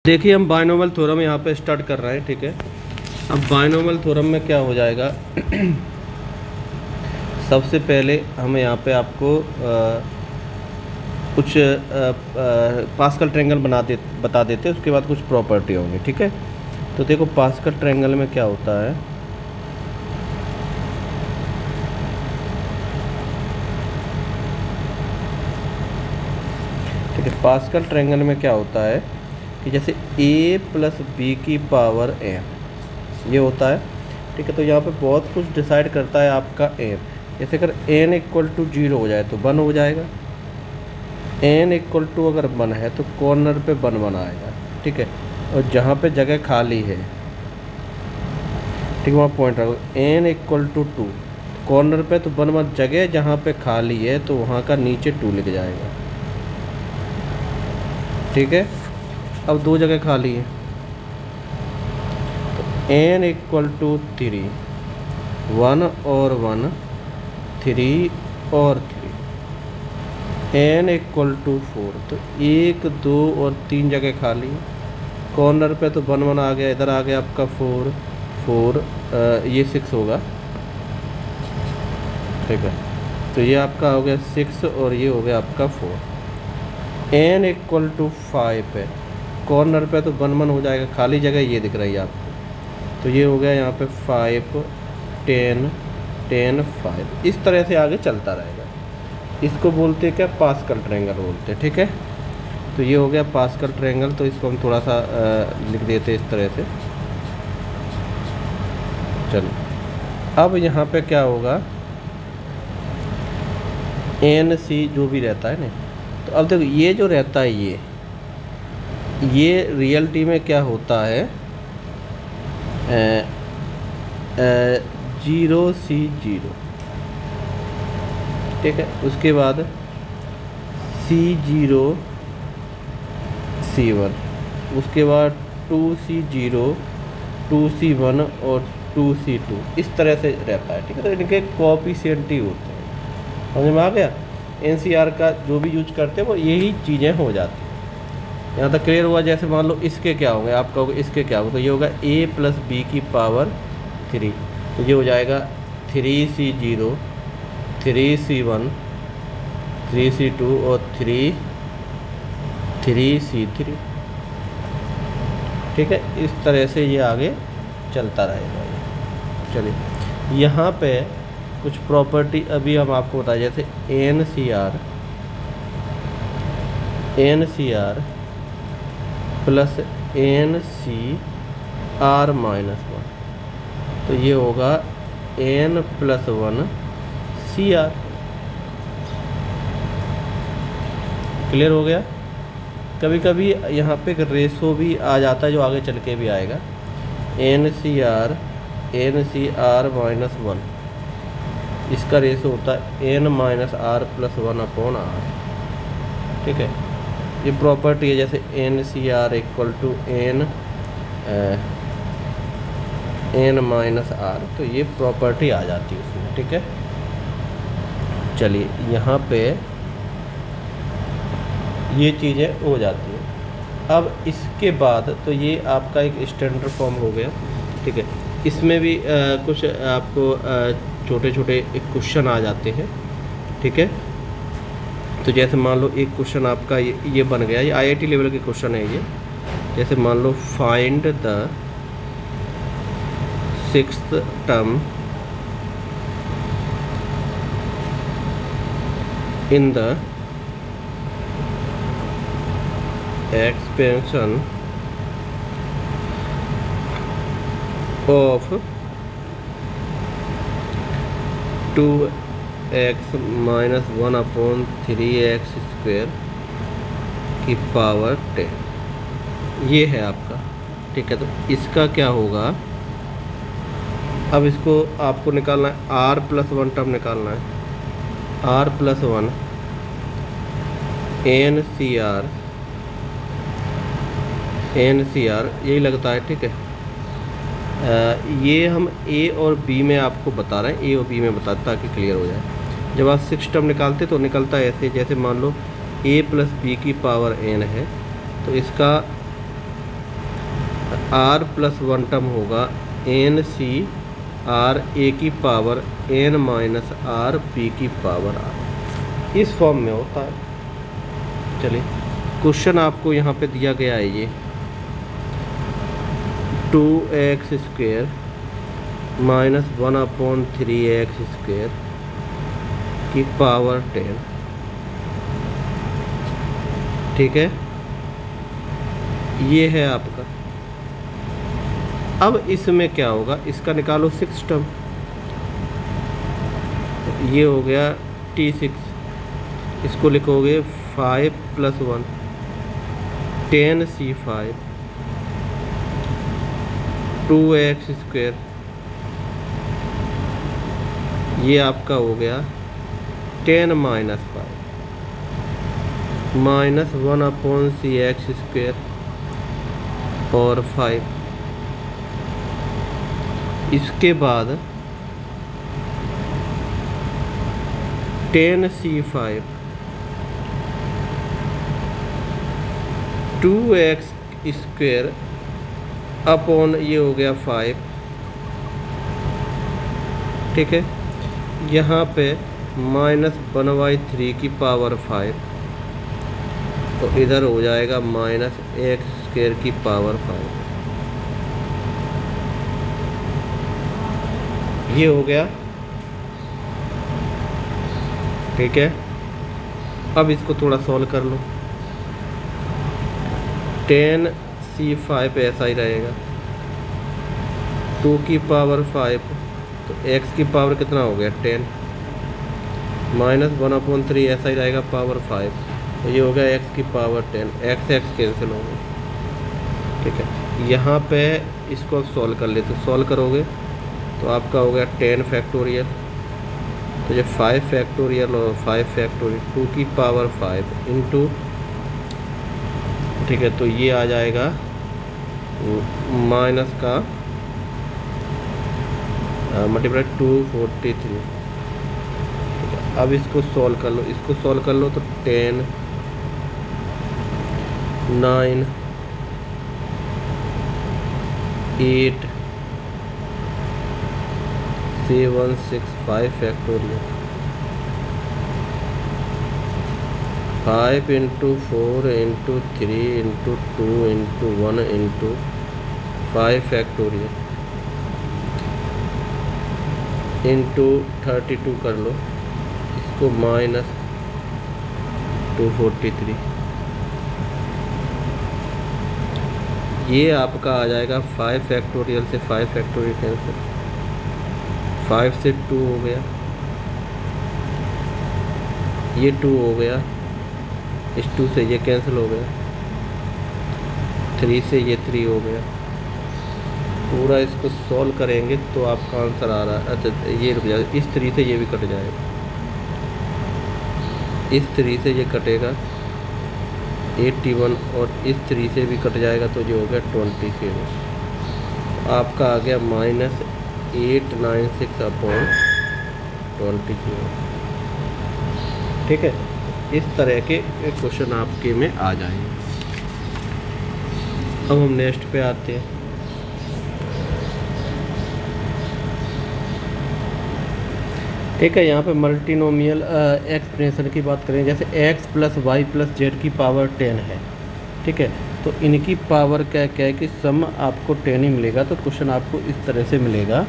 देखिए हम binomial theorem यहाँ पे स्टार्ट कर रहे हैं, ठीक है। अब बायनोमियल थ्योरम में क्या हो जाएगा सबसे पहले हम यहाँ पे आपको कुछ पास्कल ट्रायंगल बता देते हैं, उसके बाद कुछ प्रॉपर्टी होंगी, ठीक है। तो देखो पास्कल ट्रायंगल में क्या होता है, ठीक है। पास्कल ट्रायंगल में क्या होता है कि जैसे a प्लस बी की पावर n ये होता है, ठीक है। तो यहाँ पे बहुत कुछ डिसाइड करता है आपका n। जैसे अगर n इक्वल टू 0 हो जाए तो 1 हो जाएगा, n इक्वल टू अगर 1 है तो कॉर्नर पे 1 1 आएगा, ठीक है। और जहाँ पे जगह खाली है, ठीक है, वहाँ पॉइंट रखो। n इक्वल टू 2 कॉर्नर पे तो 1 1 जगह जहाँ पे खाली है तो वहाँ का नीचे 2 लिख जाएगा, ठीक है। अब 2 जगह खाली है तो n इक्वल टू 3 1 और 1 3 और 3 n इक्वल टू 4 तो 1 2 और 3 जगह खाली है। कॉर्नर पे तो 1 1 आ गया, इधर आ गया आपका 4 4 ये 6 होगा, ठीक है। तो ये आपका हो गया 6 और ये हो गया आपका 4। n इक्वल टू 5 है, कॉर्नर पे तो 1 1 हो जाएगा, खाली जगह ये दिख रही है आपको, तो ये हो गया यहाँ पे 5 10 10 5। इस तरह से आगे चलता रहेगा। इसको बोलते हैं क्या, पास्कल ट्रायंगल बोलते हैं, ठीक है। तो ये हो गया पास्कल ट्रायंगल। तो इसको हम थोड़ा सा लिख देते हैं इस तरह से। चलो अब यहाँ पे क्या होगा, एन सी जो भी रहता है ना, तो अब देखो ये जो रहता है ये रियलिटी में क्या होता है, 0 ठीक है। उसके बाद C0 C1, उसके बाद 2C0 2C1 और 2C2 इस तरह से रहता है, ठीक है। तो इनके कोएफिशिएंट ही होते हैं, समझ में आ गया। NCR का जो भी यूज करते हैं वो यही चीज़ें हो जाती हैं। यहाँ तक क्लियर हुआ। जैसे मान लो इसके क्या होंगे, आप कहोगे इसके क्या होगा, तो ये होगा a प्लस बी की पावर 3, तो ये हो जाएगा 3C0 3C1 3C2 और 3C3, ठीक है। इस तरह से ये आगे चलता रहेगा। चलिए यहाँ पे कुछ प्रॉपर्टी अभी हम आपको बताएं, जैसे NCR प्लस NCR माइनस 1, तो ये होगा n प्लस 1 CR। क्लियर हो गया। कभी कभी यहाँ पे एक रेशो भी आ जाता है जो आगे चल के भी आएगा, NCR माइनस 1, इसका रेशो होता है n minus R plus 1 upon R, ठीक है। ये प्रॉपर्टी है, जैसे NCR equal to n minus R, तो ये प्रॉपर्टी आ जाती है उसमें, ठीक है। चलिए यहाँ पे ये चीज़ें हो जाती हैं। अब इसके बाद तो ये आपका एक स्टैंडर्ड फॉर्म हो गया, ठीक है। इसमें भी कुछ आपको छोटे छोटे क्वेश्चन आ जाते हैं, ठीक है। तो जैसे मान लो एक क्वेश्चन आपका ये बन गया, ये IIT लेवल के क्वेश्चन है ये। जैसे मान लो find the 6th term in the expansion of 2x minus 1 upon 3x square की पावर 10, ये है आपका, ठीक है। तो इसका क्या होगा, अब इसको आपको निकालना है, r प्लस 1 टर्म निकालना है, r प्लस 1 NCR यही लगता है, ठीक है। ये हम A और B में आपको बता रहे हैं, A और B में बताते ताकि क्लियर हो जाए। जब आप 6 टर्म निकालते तो निकलता है ऐसे, जैसे मान लो a प्लस बी की पावर n है, तो इसका आर प्लस वन टर्म होगा एन सी आर ए की power N minus R P की पावर आर, इस फॉर्म में होता है। चलिए क्वेश्चन आपको यहाँ पे दिया गया है ये 2x square minus 1/3x square की पावर 10, ठीक है, ये है आपका। अब इसमें क्या होगा, इसका निकालो 6 टर्म, ये हो गया T6, इसको लिखोगे 5 + 1 10C5 2x स्क्वेयर, ये आपका हो गया 10 - 5 माइनस 1/cx स्क्वेयर और 5। इसके बाद 10C5 2x स्क्वेयर अपॉन ये हो गया 5, ठीक है, यहाँ पे -1/3 की पावर 5, तो इधर हो जाएगा -x स्क्वेयर की पावर 5, ये हो गया, ठीक है। अब इसको थोड़ा सॉल्व कर लो, 10C5 ऐसा ही रहेगा, 2 की पावर 5, तो x की पावर कितना हो गया 10 -1/3 ऐसा ही रहेगा पावर 5, तो ये हो गया x की पावर 10, x कैंसिल हो गया, ठीक है। यहाँ पे इसको सॉल्व कर ले, तो सॉल्व करोगे तो आपका हो गया 10 फैक्टोरियल, तो ये 5 फैक्टोरियल और 5 फैक्टोरियल 2 की पावर 5 इंटू, ठीक है, तो ये आ जाएगा माइनस का मल्टीप्लाई 243। अब इसको सॉल्व कर लो, इसको सॉल्व कर लो तो 10 9 8 7 6 5 फैक्टोरियल, 5 × 4 × 3 × 2 × 1 × 5 फैक्टोरियल इंटू 32 कर लो, इसको -243, ये आपका आ जाएगा 5 फैक्टोरियल से 5 फैक्टोरियल कैंसिल, 5 से 2 हो गया, ये 2 हो गया, इस 2 से ये कैंसिल हो गया, 3 से ये 3 हो गया, पूरा इसको सॉल्व करेंगे तो आपका आंसर आ रहा है। अच्छा ये रुक जाएगा, इस 3 से ये भी कट जाएगा, इस 3 से ये कटेगा 81 और इस 3 से भी कट जाएगा, तो ये हो गया 27, आपका आ गया -896/20, ठीक है। इस तरह के क्वेश्चन आपके में आ जाएंगे। अब हम नेक्स्ट पे आते हैं। ठीक है, यहाँ पे मल्टीनोमियल एक्सप्रेशन की बात करें, जैसे x + y + z की पावर 10 है, ठीक है, तो इनकी पावर क्या क्या है कि सम आपको 10 ही मिलेगा। तो क्वेश्चन आपको इस तरह से मिलेगा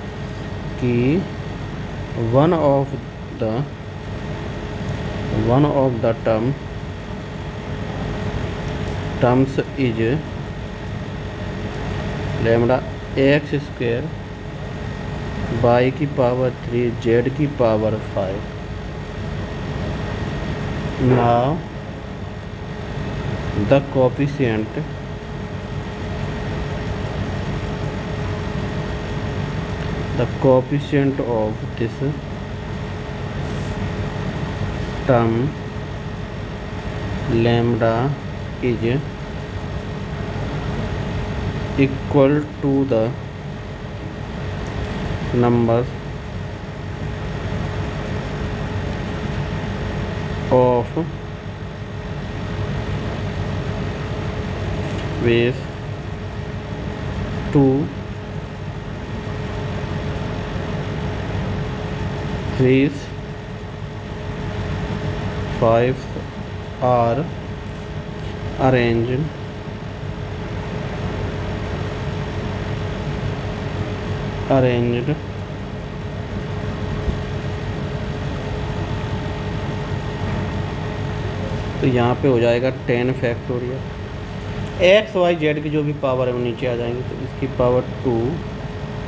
कि one of the terms is lambda x square y की पावर 3 z की power 5। Now the coefficient of this term lambda is equal to the numbers of ways 2 3 5 are arranged तो यहाँ पे हो जाएगा 10 फैक्टोरियल। एक्स वाई जेड की जो भी पावर है वो नीचे आ जाएंगी, तो इसकी पावर 2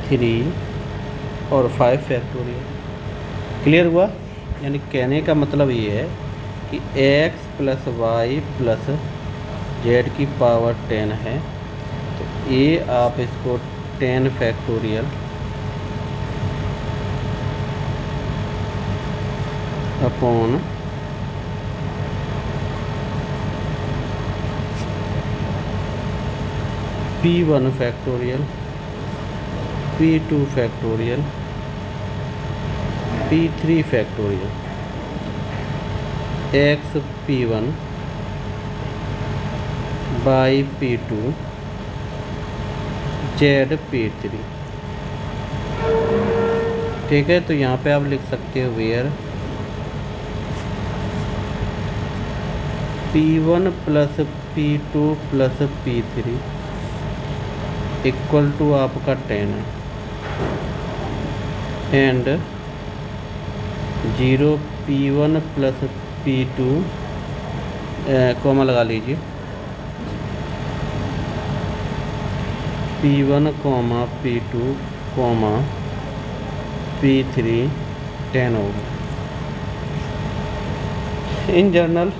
3 और 5 फैक्टोरियल। क्लियर हुआ? यानी कहने का मतलब ये है कि X plus Y plus Z की पावर 10 है, तो ये आप इसको 10 factorial upon P1 factorial P2 factorial P3 factorial X P1 by P2 Z P3। ठीक है, तो यहाँ पे आप लिख सकते हो where P1 plus P2 plus P3 equal to आपका 10 है, and 0 P1 plus P2 comma लगा लीजिए, P1 comma P2 comma P3 10 होगा। इन जनरल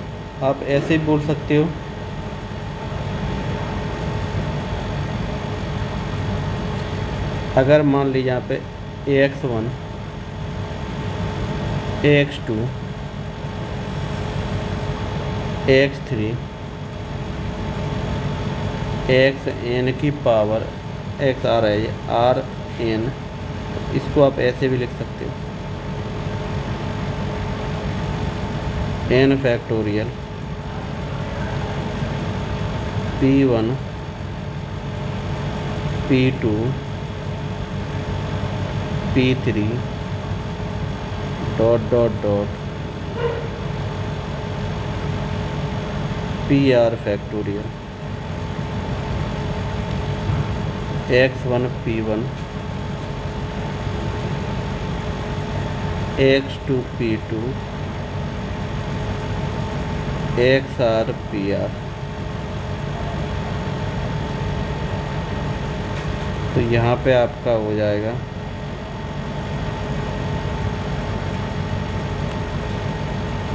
आप ऐसे भी बोल सकते हो, अगर मान लीजिए यहाँ पे AX1 AX2 AX3 XN की पावर X आ रहा है RN, इसको आप ऐसे भी लिख सकते हो N factorial P1 P2 P3 dot dot dot PR factorial X1 P1 X2 P2 XR PR। तो यहाँ पे आपका हो जाएगा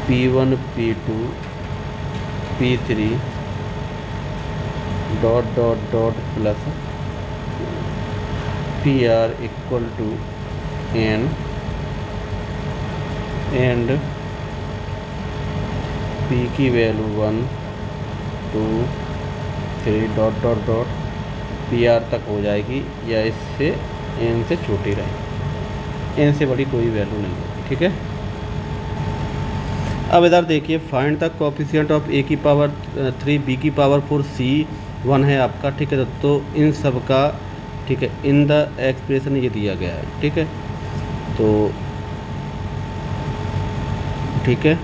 P1 P2 P3 dot dot dot plus PR equal to N and P की value 1 2 3 dot dot dot PR तक हो जाएगी, या इससे N से छोटी रहेगी, N से बड़ी कोई वैल्यू नहीं होगी। ठीक है, अब इधर देखिए find the coefficient of A की पावर 3 B की पावर 4 C1 है आपका। ठीक है, तो इन सब का ठीक है इन द एक्सप्रेशन ये दिया गया है। ठीक है, तो ठीक है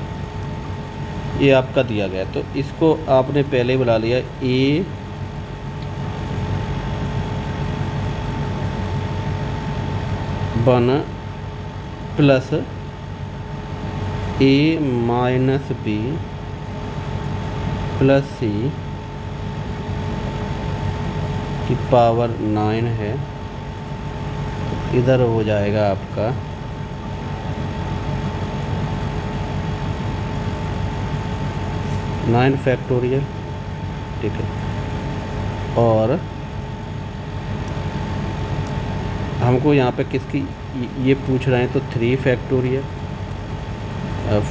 ये आपका दिया गया, तो इसको आपने पहले ही बुला लिया A one plus A minus B plus C की पावर 9 है, इधर हो जाएगा आपका नाइन फैक्टोरियल। ठीक है, और हमको यहाँ पे किसकी ये पूछ रहे हैं, तो 3 फैक्टोरियल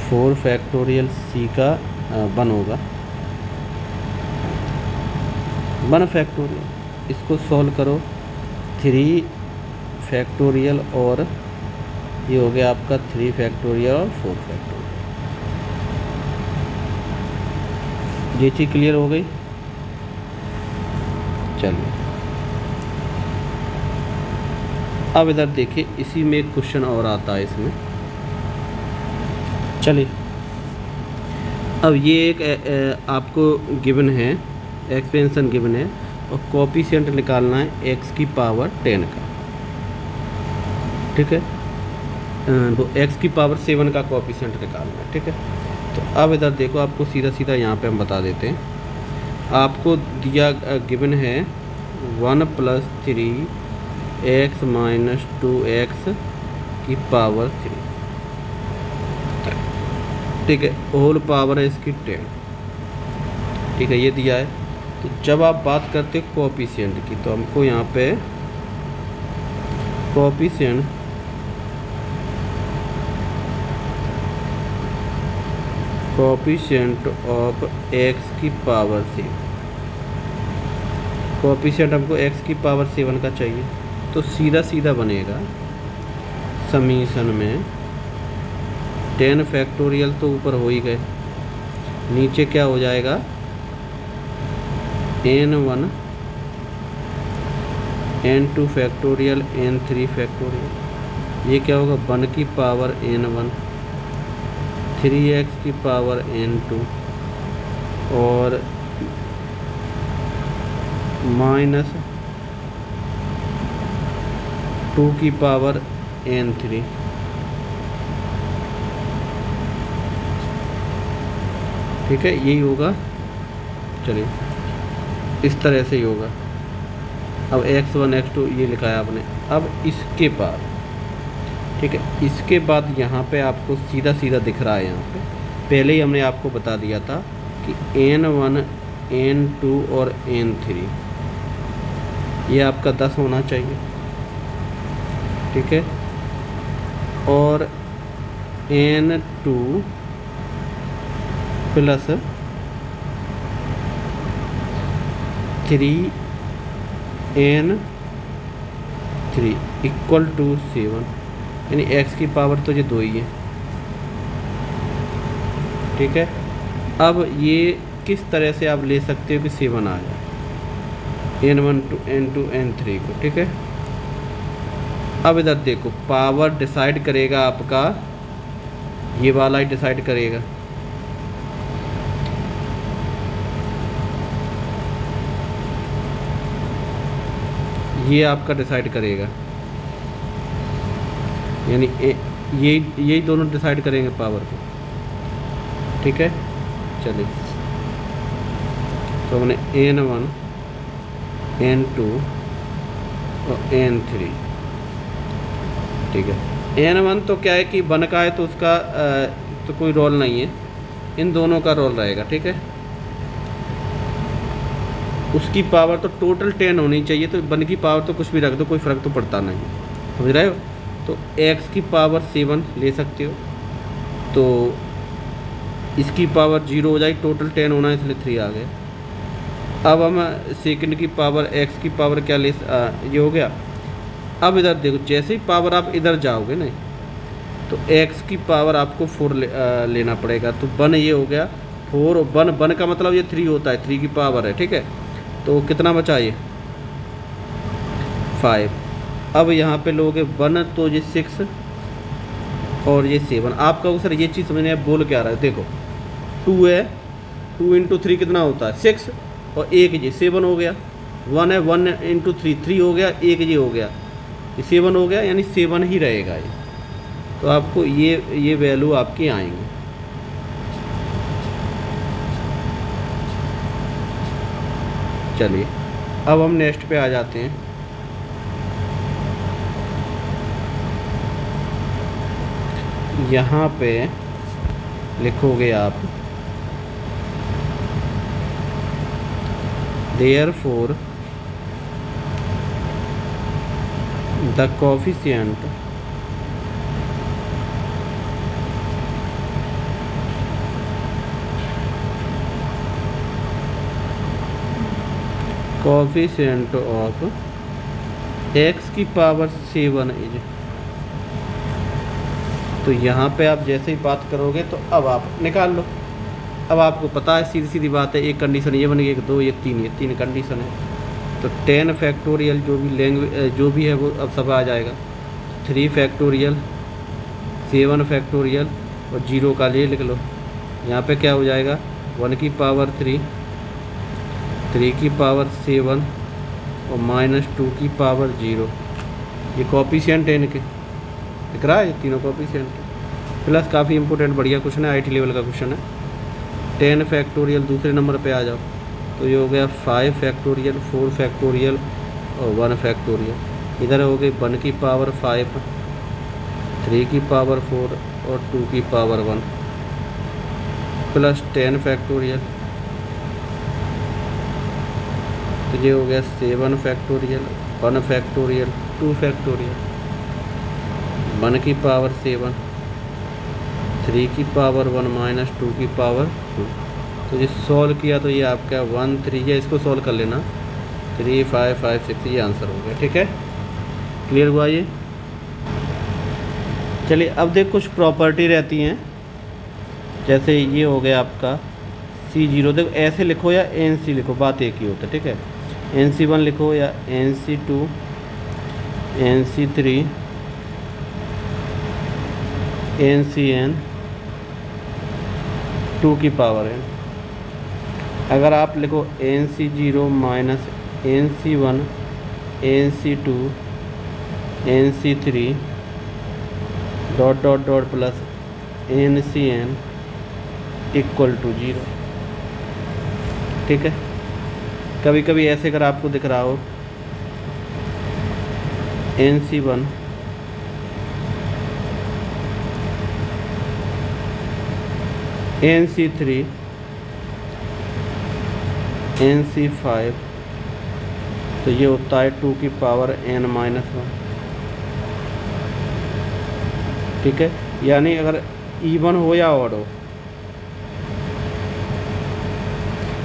4 फैक्टोरियल C का 1 होगा 1 फैक्टोरियल। इसको सॉल्व करो 3 फैक्टोरियल और ये हो गया आपका 3 फैक्टोरियल और 4 फैक्टोरियल। ये चीज़ क्लियर हो गई। चलिए अब इधर देखिए, इसी में एक क्वेश्चन और आता है इसमें। चलिए, अब ये एक आपको गिवन है, एक्सपेंशन गिवन है और कोएफिशिएंट निकालना है x की पावर 10 का, ठीक है। वो x की पावर 7 का कोएफिशिएंट निकालना है, ठीक है। तो अब इधर देखो, आपको सीधा सीधा यहाँ पे हम बता देते हैं। आपको दिया गिवन है 1 + 3x - 2x की पावर 3, ठीक है, होल पावर है इसकी 10, ठीक है, ये दिया है। तो जब आप बात करते हैं कोएफिशिएंट की, तो हमको यहाँ पे कोएफिशिएंट ऑफ x की पावर 7, कोएफिशिएंट हमको x की पावर 7 का चाहिए। तो सीधा सीधा बनेगा समीशन में 10 फैक्टोरियल तो ऊपर हो ही गए, नीचे क्या हो जाएगा n1 n2 factorial n3 factorial. ये क्या होगा 1 की पावर n1, 3x की पावर n2 और -2 की पावर n3, ठीक है, यही होगा। चलिए, इस तरह से ही होगा। अब x1 x2 ये लिखा है आपने। अब इसके बाद, ठीक है, इसके बाद यहाँ पे आपको सीधा सीधा दिख रहा है। यहाँ पे पहले ही हमने आपको बता दिया था कि n1 n2 और n3 ये आपका 10 होना चाहिए, ठीक है, और n2 + 3n3 = 7, यानी x की पावर तो ये 2 ही है, ठीक है। अब ये किस तरह से आप ले सकते हो कि 7 आ जाए n1 n2 n3 को, ठीक है। अब इधर देखो, पावर डिसाइड करेगा आपका ये वाला ही डिसाइड करेगा, ये आपका डिसाइड करेगा, यानी यही दोनों डिसाइड करेंगे पावर को, ठीक है। चलिए, तो हमने n1 n2 और n3, ठीक है। n1 तो क्या है कि 1 का है तो उसका तो कोई रोल नहीं है, इन दोनों का रोल रहेगा, ठीक है। उसकी पावर तो टोटल 10 होनी चाहिए, तो 1 की पावर तो कुछ भी रख दो, कोई फ़र्क तो पड़ता नहीं, समझ रहे हो। तो x की पावर 7 ले सकते हो, तो इसकी पावर 0 हो जाएगी, टोटल 10 होना है इसलिए 3 आ गया। अब हम सेकंड की पावर x की पावर क्या ये हो गया। अब इधर देखो, जैसे ही पावर आप इधर जाओगे ना, तो x की पावर आपको 4 लेना पड़ेगा। तो 1 ये हो गया, 4 1 का मतलब ये 3 होता है, 3 की पावर है, ठीक है। तो कितना बचा ये 5। अब यहाँ पे लोगे 1 तो ये 6 और ये 7। आपका सर ये चीज़ समझने आप बोल क्या रहा है, देखो 2 है, 2 × 3 कितना होता है 6 और 1 ये 7 हो गया। 1 है, 1 × 3 3 हो गया, 1 ये हो गया, ये 7 हो गया, यानी 7 ही रहेगा ये। तो आपको ये वैल्यू आपकी आएंगी। चलिए, अब हम नेक्स्ट पे आ जाते हैं। यहाँ पे लिखोगे आप therefore the coefficient of x की पावर 7 इज। तो यहाँ पे आप जैसे ही बात करोगे तो अब आप निकाल लो। अब आपको पता है, सीधी सीधी बात है, एक कंडीशन ये बन गई, 1 2 1 3, ये 3 कंडीशन है। तो 10 फैक्टोरियल जो भी है वो अब सब आ जाएगा। 3 फैक्टोरियल, 7 फैक्टोरियल और 0 का लिए लिख लो। यहाँ पे क्या हो जाएगा 1 की पावर 3, 3 की पावर 7 और -2 की पावर 0। ये कॉफिशिएंट है इनके, दिख रहा है, ये तीनों कॉफिशिएंट। प्लस काफ़ी इंपॉर्टेंट बढ़िया क्वेश्चन है, IT लेवल का क्वेश्चन है। 10 फैक्टोरियल दूसरे नंबर पे आ जाओ, तो ये हो गया 5 फैक्टोरियल, 4 फैक्टोरियल और 1 फैक्टोरियल। इधर हो गई 1 की पावर 5, 3 की पावर 4 और 2 की पावर 1 प्लस 10 फैक्टोरियल, तो ये हो गया 7 फैक्टोरियल, 1 फैक्टोरियल, 2 फैक्टोरियल, 1 की पावर 7, 3 की पावर 1 -2 की पावर 2। तो ये सॉल्व किया तो ये आपका 1 3 है, इसको सॉल्व कर लेना 3 5 5 6, ये आंसर हो गया। ठीक है, क्लियर हुआ ये। चलिए अब देख कुछ प्रॉपर्टी रहती हैं, जैसे ये हो गया आपका C0, देखो ऐसे लिखो या NC लिखो, बात एक ही होता है। ठीक है, NC1 लिखो या NC2, NC3, NCN 2 की पावर n। अगर आप लिखो NC0 -NC1 NC2 NC3 dot dot dot plus NCN equal to 0। ठीक है, कभी कभी ऐसे अगर आपको दिख रहा हो NC1 NC3 NC5, तो ये होता है 2 की पावर n-1। ठीक है, यानी अगर इवन हो या ऑड हो,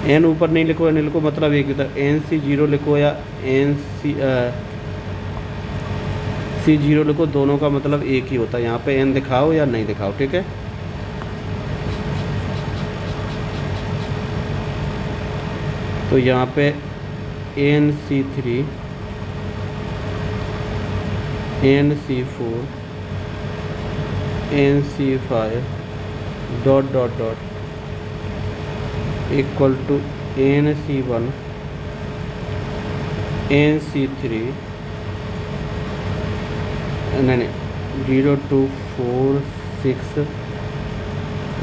n ऊपर नहीं लिखो, नहीं लिखो, मतलब एक ही होता है। NC0 लिखो या C0 लिखो, दोनों का मतलब एक ही होता है। यहाँ पे n दिखाओ या नहीं दिखाओ। ठीक है, तो यहाँ पे NC3 NC4 NC5 dot dot dot equal to NC1 NC3 नहीं 0 2 4 6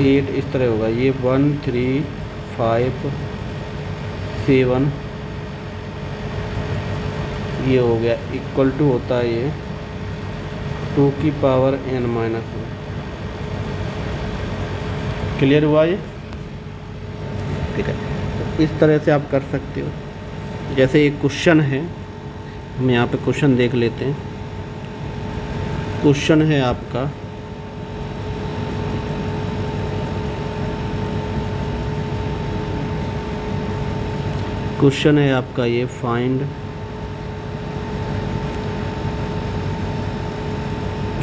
8 इस तरह होगा। ये 1 3 5 7 ये हो गया, इक्वल टू होता है ये 2 की पावर n-1। क्लियर हुआ ये। ठीक है, तो इस तरह से आप कर सकते हो। जैसे एक क्वेश्चन है, हम यहाँ पे क्वेश्चन देख लेते हैं। क्वेश्चन है आपका ये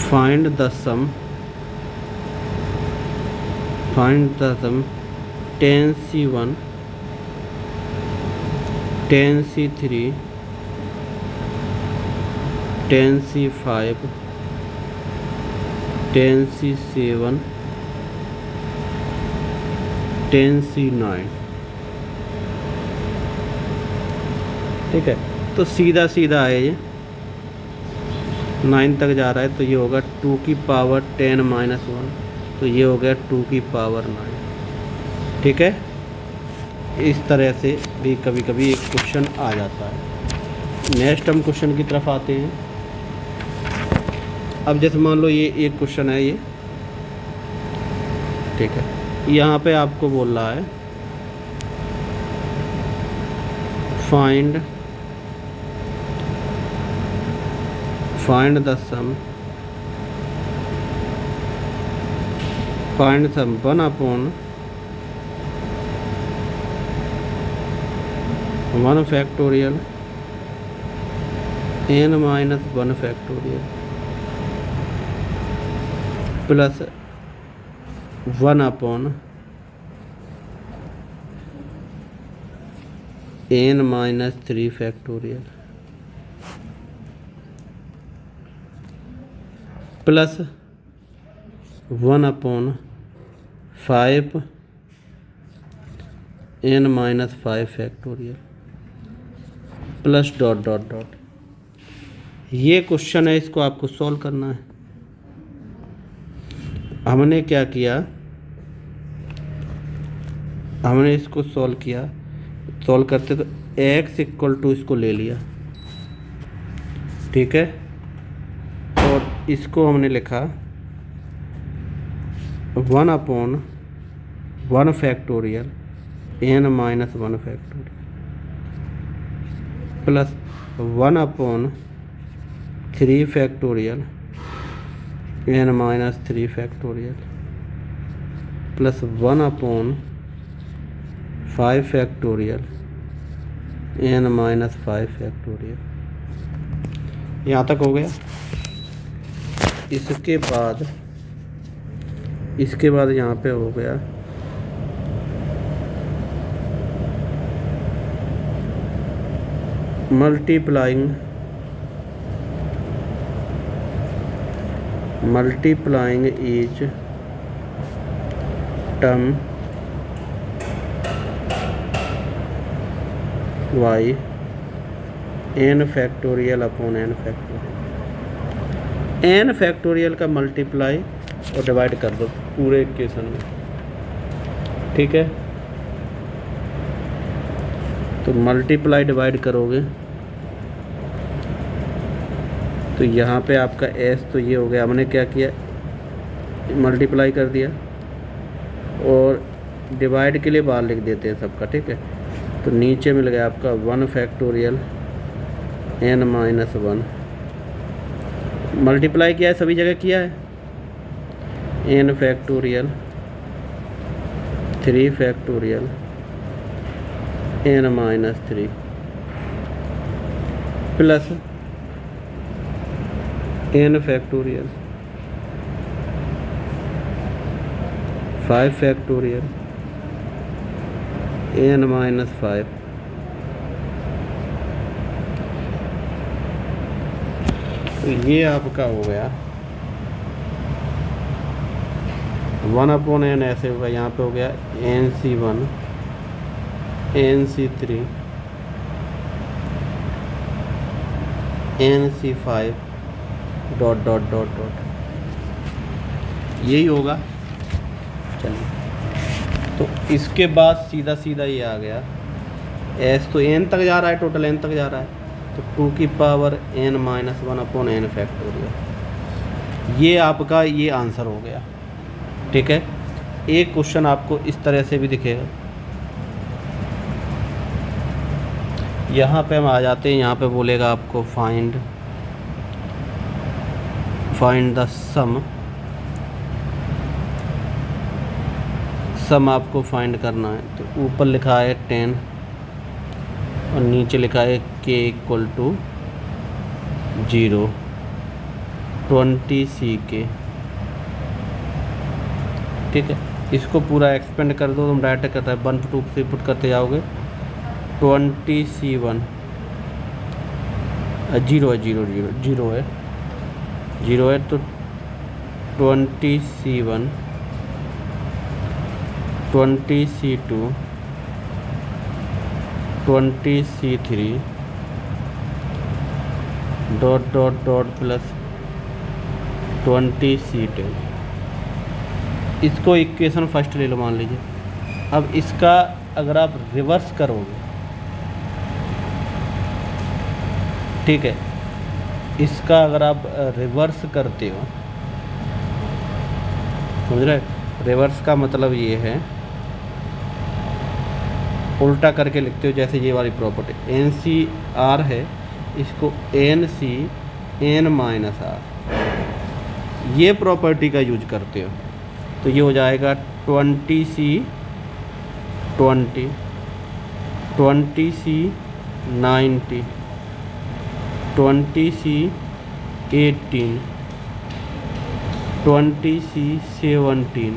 find the some 10C1 10C3 10C5 10C7 10C9। ठीक है, तो सीधा सीधा है ये 9 तक जा रहा है, तो ये होगा 2 की पावर 10-1, तो ये हो गया 2 की पावर 9। ठीक है, इस तरह से भी कभी कभी एक क्वेश्चन आ जाता है। नेक्स्ट हम क्वेश्चन की तरफ आते हैं। अब जैसे मान लो ये एक क्वेश्चन है ये, ठीक है, यहाँ पे आपको बोल रहा है find the sum 1/1 factorial n-1 factorial plus 1/n-1 n minus 3 factorial plus 1/5 n minus 5 factorial plus dot dot dot. ये क्वेश्चन है, इसको आपको सॉल्व करना है। हमने क्या किया, हमने इसको सॉल्व किया, सॉल्व करते तो x इक्वल टू इसको ले लिया, ठीक है, और इसको हमने लिखा 1/1 factorial n minus 1 factorial plus 1/3 factorial n minus 3 factorial plus 1/5 factorial n minus 5 factorial. यहाँ तक हो गया। इसके बाद यहाँ पे हो गया multiplying each term y n factorial upon n factorial. n factorial का मल्टीप्लाई और डिवाइड कर दो पूरे इक्वेशन में, ठीक है। तो मल्टीप्लाई डिवाइड करोगे तो यहाँ पे आपका s तो ये हो गया, हमने क्या किया, मल्टीप्लाई कर दिया और डिवाइड के लिए बाहर लिख देते हैं सबका, ठीक है। तो नीचे मिल गया आपका 1 फैक्टोरियल n माइनस 1, मल्टीप्लाई किया है, सभी जगह किया है, n factorial 3 factorial n minus 3 plus n factorial 5 factorial n minus 5। तो ये आपका हो गया 1/n ऐसे होगा, यहाँ पे हो गया nc1 nc3 nc5 dot dot dot dot, यही होगा। चलिए, तो इसके बाद सीधा सीधा ये आ गया s तो n तक जा रहा है, टोटल n तक जा रहा है, तो 2 की power n minus 1/n factorial. ये आपका ये आंसर हो गया, ठीक है। एक क्वेश्चन आपको इस तरह से भी दिखेगा, यहाँ पे हम आ जाते हैं, यहाँ पे बोलेगा आपको फाइंड द सम आपको फाइंड करना है। तो ऊपर लिखा है 10 और नीचे लिखा है k इक्वल टू 0 20 CK, ठीक है। इसको पूरा एक्सपेंड कर दो, तुम डायरेक्ट करता है 1 2 से पुट करते जाओगे, 20C1 0 है, 0 है तो 20C1 20C2 20C3 dot dot dot plus 20C10। इसको इक्वेशन फर्स्ट ले लो, मान लीजिए। अब इसका अगर आप रिवर्स करोगे, ठीक है, इसका अगर आप रिवर्स करते हो, समझ रहे, रिवर्स का मतलब ये है उल्टा करके लिखते हो। जैसे ये वाली प्रॉपर्टी NCR है, इसको NC n माइनस R, ये प्रॉपर्टी का यूज करते हो, तो ये हो जाएगा 20C 20 20C 90 20C 18 20C 17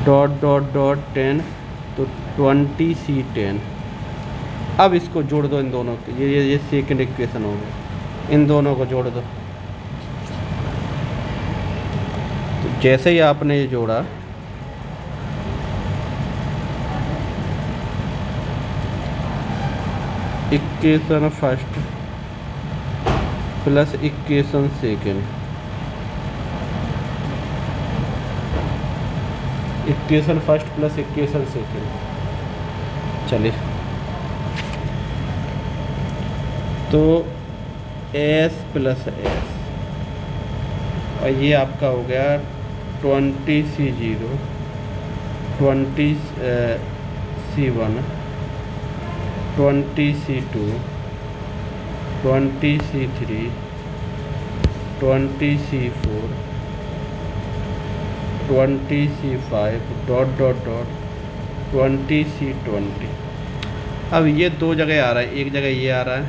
dot dot dot 10, तो 20C 10 अब इसको जोड़ दो इन दोनों को, ये सेकंड इक्वेशन हो गया, इन दोनों को जोड़ दो। तो जैसे ही आपने ये जोड़ा, equation first plus equation second, equation first plus equation second. चलिए, तो s प्लस एस, और ये आपका हो गया 20C0 20C1 20C2 20C3 20C4 20C5 dot dot dot 20C20। अब ये दो जगह आ रहा है, एक जगह ये आ रहा है,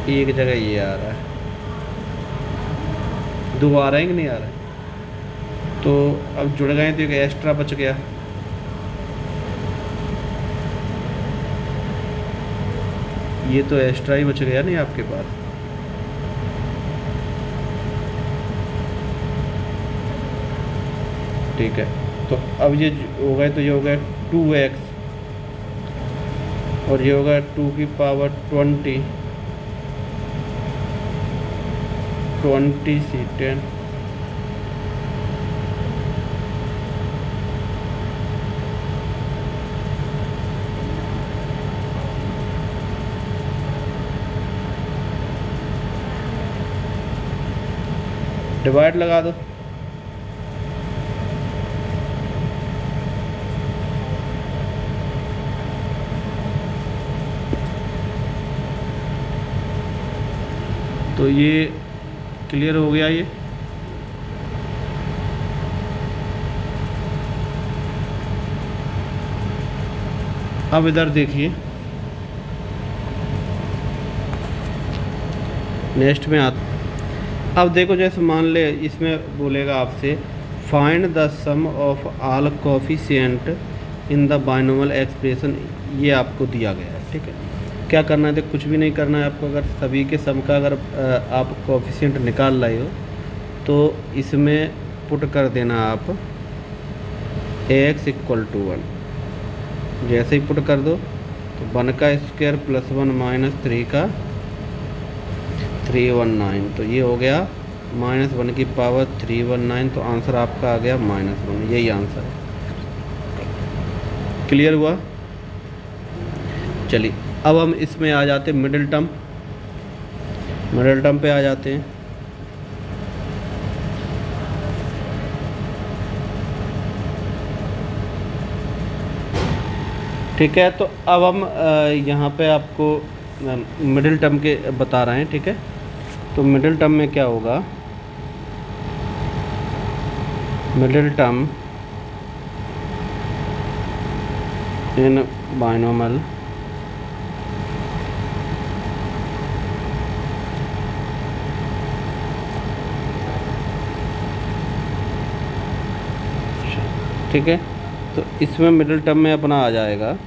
एक जगह ये आ रहा है, दो आ रहे हैं कि नहीं आ रहा है। तो अब जुड़ गए तो एक एक्स्ट्रा बच गया, ये तो एक्स्ट्रा ही बच गया नहीं आपके पास। ठीक है, तो अब ये हो गए, तो ये हो गया 2x, और ये होगा 2 की पावर 20 20C10 डिवाइड लगा दो। तो ये क्लियर हो गया ये। अब इधर देखिए, नेक्स्ट में आता, अब देखो जैसे मान ले इसमें बोलेगा आपसे find the sum of all coefficient in the binomial expression, ये आपको दिया गया है। ठीक है, क्या करना है, तो कुछ भी नहीं करना है आपको। अगर सभी के सम का अगर आप कोफिशिएंट निकाल रहे हो तो इसमें पुट कर देना आप x = 1। जैसे ही पुट कर दो तो 1 का स्क्वायर प्लस 1 माइनस 3 का 319, तो ये हो गया -1 की पावर 319, तो आंसर आपका आ गया -1, यही आंसर है। क्लियर हुआ। चलिए, अब हम इसमें आ जाते हैं मिडिल टर्म, मिडिल टर्म पे आ जाते हैं। ठीक है, तो अब हम यहाँ पे आपको मिडिल टर्म के बता रहे हैं। ठीक है, तो मिडिल टर्म में क्या होगा, मिडिल टर्म इन बाइनोमियल ठीक है, तो इसमें मिडिल टर्म में अपना आ जाएगा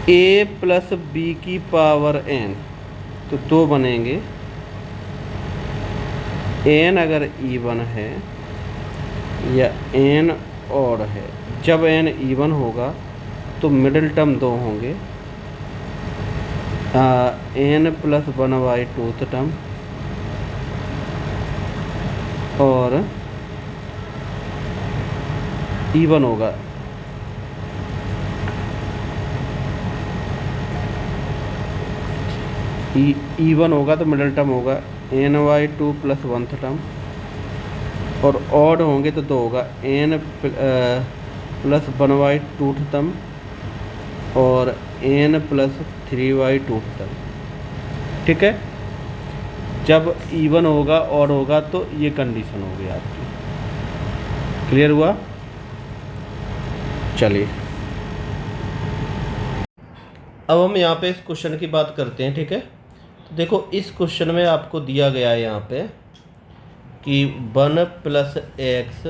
a प्लस b की पावर n, तो दो बनेंगे। n अगर इवन है या n ऑड है, जब n इवन होगा तो मिडिल टर्म दो होंगे, n प्लस 1/2 टर्म और इवन होगा इवन होगा तो मिडिल टर्म होगा n/2 प्लस 1th टर्म, और ऑड होंगे तो दो होगा n प्लस 1/2 टर्म और n प्लस 3/2 टर्म। ठीक है, जब इवन होगा ऑड होगा तो ये कंडीशन होगी आपकी। क्लियर हुआ। चलिए, अब हम यहाँ पे इस क्वेश्चन की बात करते हैं। ठीक है, तो देखो इस क्वेश्चन में आपको दिया गया है यहाँ पे कि 1 + x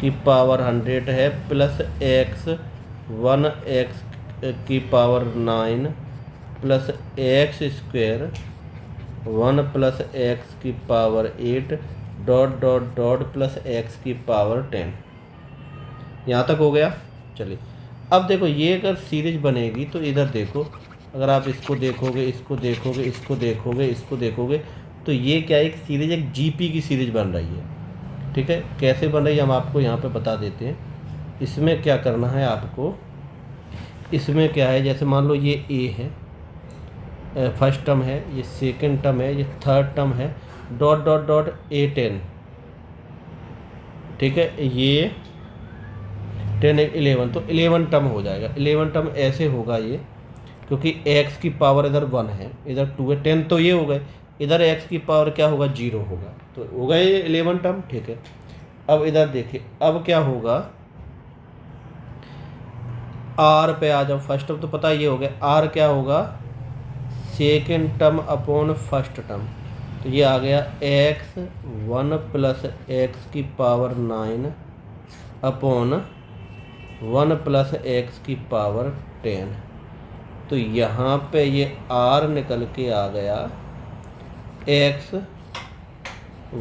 की पावर 100 है प्लस एक्स 1x की power 9 plus x square 1 plus x की power 8 dot dot dot plus x की पावर 10। यहाँ तक हो गया। चलिए अब देखो ये अगर सीरीज बनेगी तो इधर देखो, अगर आप इसको देखोगे, इसको देखोगे, इसको देखोगे, इसको देखोगे, तो ये क्या है, एक सीरीज, एक जीपी की सीरीज बन रही है। ठीक है, कैसे बन रही है हम आपको यहाँ पे बता देते हैं। इसमें क्या करना है आपको, इसमें क्या है, जैसे मान लो ये ए है, फर्स्ट टर्म है, ये सेकंड टर्म है, ये थर्ड टर्म है, डॉट डॉट डॉट A10। ठीक है, ये 10 11, तो 11 टर्म हो जाएगा। 11 टर्म ऐसे होगा ये, क्योंकि x की पावर इधर 1 है, इधर 2 है, 10 तो ये हो गए, इधर x की पावर क्या होगा, 0 होगा, तो हो गए ये 11 टर्म। ठीक है, अब इधर देखिए, अब क्या होगा, r पे आ जाओ। फर्स्ट टर्म तो पता ये हो गया, r क्या होगा, second term upon first term, तो ये आ गया x 1 प्लस एक्स की पावर 9 अपॉन 1 प्लस एक्स की पावर 10। तो यहाँ पे ये r निकल के आ गया x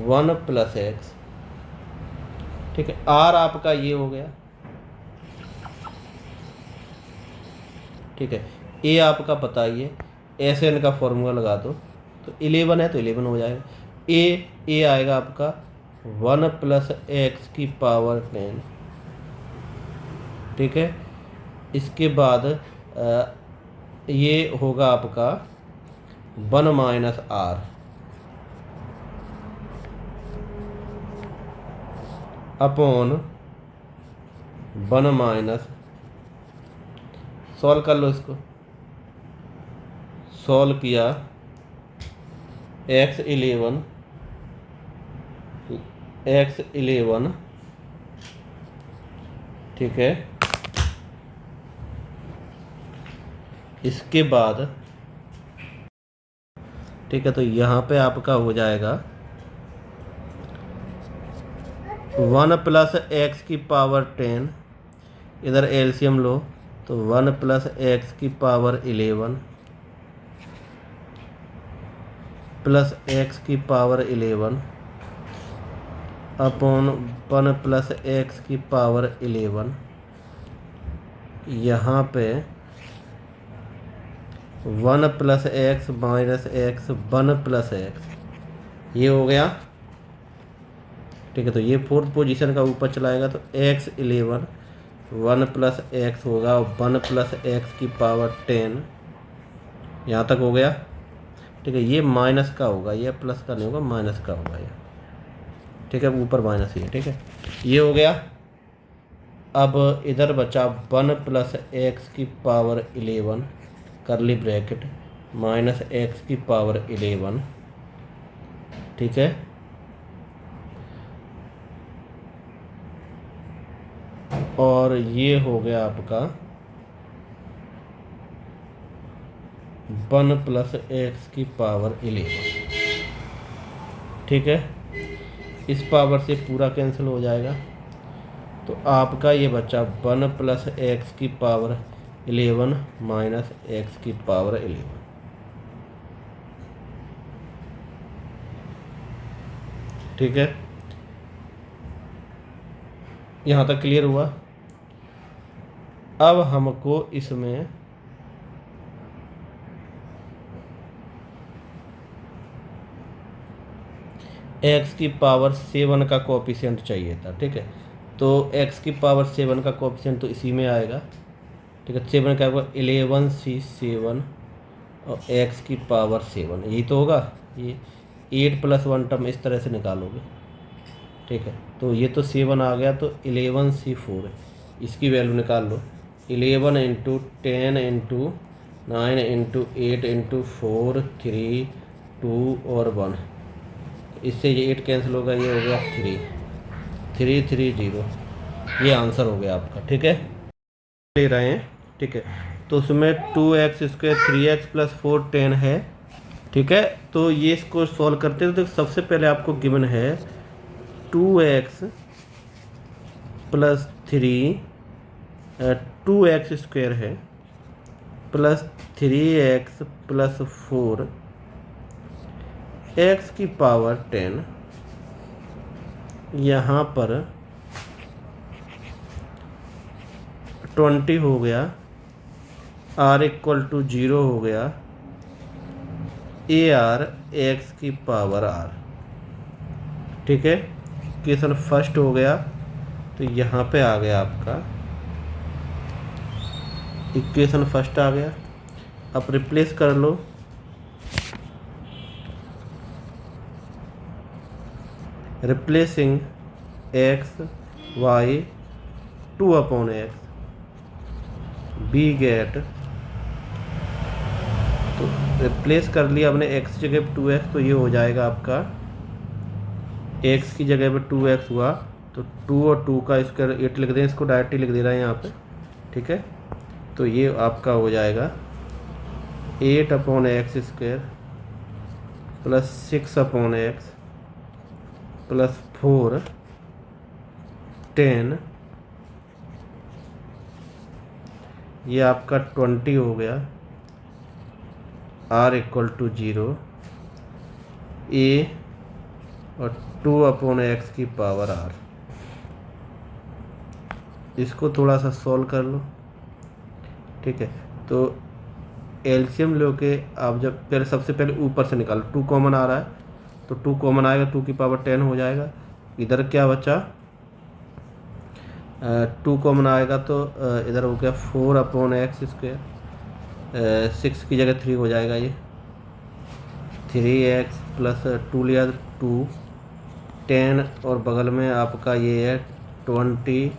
1 प्लस एक्स। ठीक है, r आपका ये हो गया। ठीक है, a आपका बताइए, SN का फॉर्मूला लगा दो, तो 11 है तो 11 हो जाएगा। a आएगा आपका 1 प्लस एक्स की पावर 10। ठीक है, इसके बाद ये होगा आपका 1 minus r upon 1 minus, solve कर लो इसको, सॉल्व किया, x 11, ठीक है, इसके बाद ठीक है, तो यहाँ पे आपका हो जाएगा 1 प्लस एक्स की पावर 10, इधर एलसीएम लो, तो 1 प्लस एक्स की पावर 11 प्लस एक्स की पावर 11 अपॉन 1 प्लस एक्स की पावर 11। यहाँ पे 1 plus x minus x 1 plus x, ये हो गया। ठीक है, तो ये फोर्थ पोजीशन का ऊपर चलाएगा, तो x 11 1 प्लस एक्स होगा 1 प्लस एक्स की पावर 10। यहाँ तक हो गया। ठीक है, ये माइनस का होगा, ये प्लस का नहीं होगा, माइनस का होगा ये। ठीक है, ऊपर माइनस ही है। ठीक है, ये हो गया। अब इधर बचा 1 प्लस एक्स की पावर 11 करली ब्रैकेट माइनस एक्स की पावर 11। ठीक है, और ये हो गया आपका 1 प्लस एक्स की पावर 11। ठीक है, इस पावर से पूरा कैंसिल हो जाएगा, तो आपका ये बचा 1 प्लस एक्स की पावर 11 माइनस एक्स की पावर 11। ठीक है, यहाँ तक क्लियर हुआ। अब हमको इसमें x की पावर 7 का कोएफिशिएंट चाहिए था। ठीक है, तो x की पावर 7 का कोएफिशिएंट तो इसी में आएगा। ठीक है, 7 का होगा 11c7 और x की पावर 7, यही तो होगा। ये 8 प्लस 1 टर्म इस तरह से निकालोगे। ठीक है, तो ये तो 7 आ गया, तो 11c4 इसकी वैल्यू निकाल लो। 11 इंटू 10 इंटू 9 इंटू 8 इंटू 4 3 2 और 1, इससे ये 8 कैंसिल होगा, ये हो गया 330। ये आंसर हो गया आपका। ठीक है, ले रहे हैं। ठीक है, तो उसमें 2x स्क्वायर 3x प्लस 4 10 है। ठीक है, तो ये इसको सॉल्व करते हैं। तो सबसे पहले आपको गिवन है 2x प्लस 3 2x² है प्लस 3x प्लस 4 x की पावर 10, यहाँ पर 20 हो गया, r इक्वल टू 0 हो गया, AR x की पावर r। ठीक है, इक्वेशन फर्स्ट हो गया। तो यहाँ पे आ गया आपका इक्वेशन फर्स्ट आ गया। अब रिप्लेस कर लो, replacing x y 2/x be get, तो रिप्लेस कर लिया हमने x की जगह पे 2x, तो ये हो जाएगा आपका x की जगह पे 2x हुआ, तो 2 और 2 का स्क्वायर 8 लिख दें, इसको डायरेक्टली लिख दे रहा है यहाँ पे। ठीक है, तो ये आपका हो जाएगा 8/x² प्लस 6/x प्लस 4 10, ये आपका 20 हो गया, r इक्वल टू 0, a और 2/x की पावर r। इसको थोड़ा सा सॉल्व कर लो। ठीक है, तो एलसीएम लो के आप जब पहले सबसे पहले ऊपर से निकालो, 2 कॉमन आ रहा है तो 2 कॉमन आएगा, 2 की पावर 10 हो जाएगा। इधर क्या बचा, 2 कॉमन आएगा तो इधर हो गया 4/x², 6 की जगह 3 हो जाएगा, ये 3x प्लस 2 लिया 2 10, और बगल में आपका ये है 20,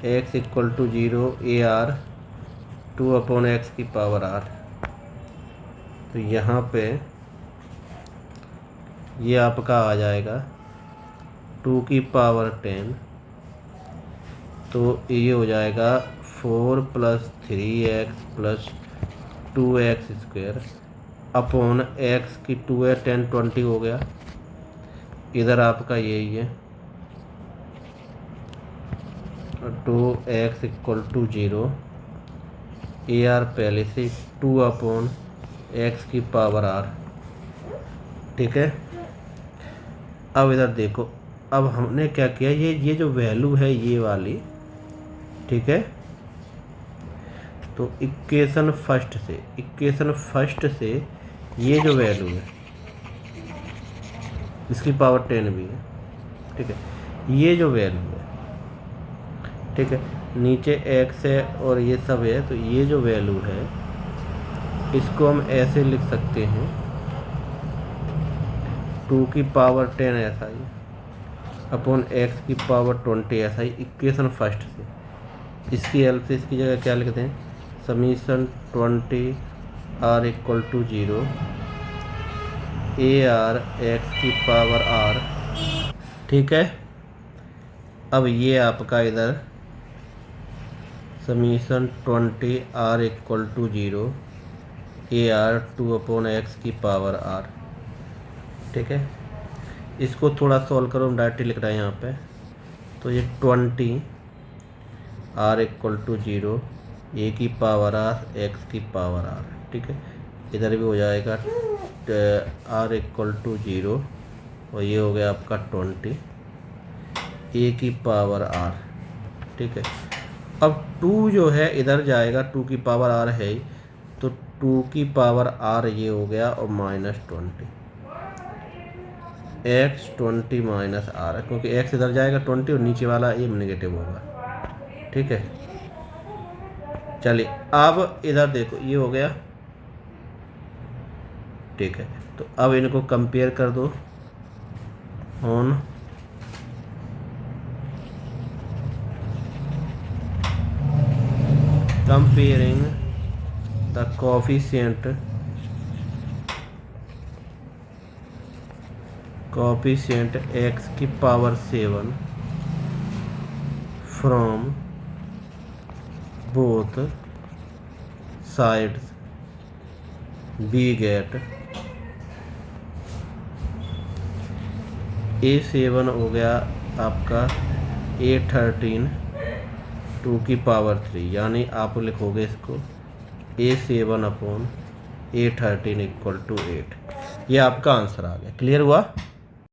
x equal to 0, AR 2/x की पावर r। तो यहाँ पे ये आपका आ जाएगा 2 की पावर 10, तो ये हो जाएगा 4 plus 3x plus 2x² upon x की 2 है 10 20 हो गया। इधर आपका यही है 2x इक्वल टू 0, AR पहले से 2/x की पावर r। ठीक है, अब इधर देखो, अब हमने क्या किया, ये जो वैल्यू है ये वाली, ठीक है, तो इक्वेशन फर्स्ट से ये जो वैल्यू है इसकी पावर 10 भी है। ठीक है, ये जो वैल्यू है, ठीक है, नीचे x है और ये सब है, तो ये जो वैल्यू है इसको हम ऐसे लिख सकते हैं 2 की पावर 10 ऐसा ही अपॉन x की पावर 20 ऐसा ही, इक्वेशन फर्स्ट से। इसकी हेल्प से इसकी जगह क्या लिखते हैं, summation 20 r equal to 0, AR x की पावर r। ठीक है, अब ये आपका इधर summation 20 r equal to 0, AR 2/x की पावर r। ठीक है, इसको थोड़ा सॉल्व करो, हम डायरेक्टली लिख रहे हैं यहाँ पे, तो ये 20 r इक्वल टू 0, a की पावर r x की पावर r। ठीक है, इधर भी हो जाएगा r इक्वल टू 0 और ये हो गया आपका 20 a की पावर r। ठीक है, अब 2 जो है इधर जाएगा, 2 की पावर r है, तो 2 की पावर r ये हो गया और -20 x 20 माइनस r, क्योंकि x इधर जाएगा 20 और नीचे वाला ये नेगेटिव होगा। ठीक है, चलिए अब इधर देखो ये हो गया। ठीक है, तो अब इनको कंपेयर कर दो on comparing the coefficient x की power 7 from both sides we get A7 हो गया आपका A13 2 की पावर 3, यानी आप लिखोगे इसको A7 upon A13 equal to 8। ये आपका आंसर आ गया। क्लियर हुआ?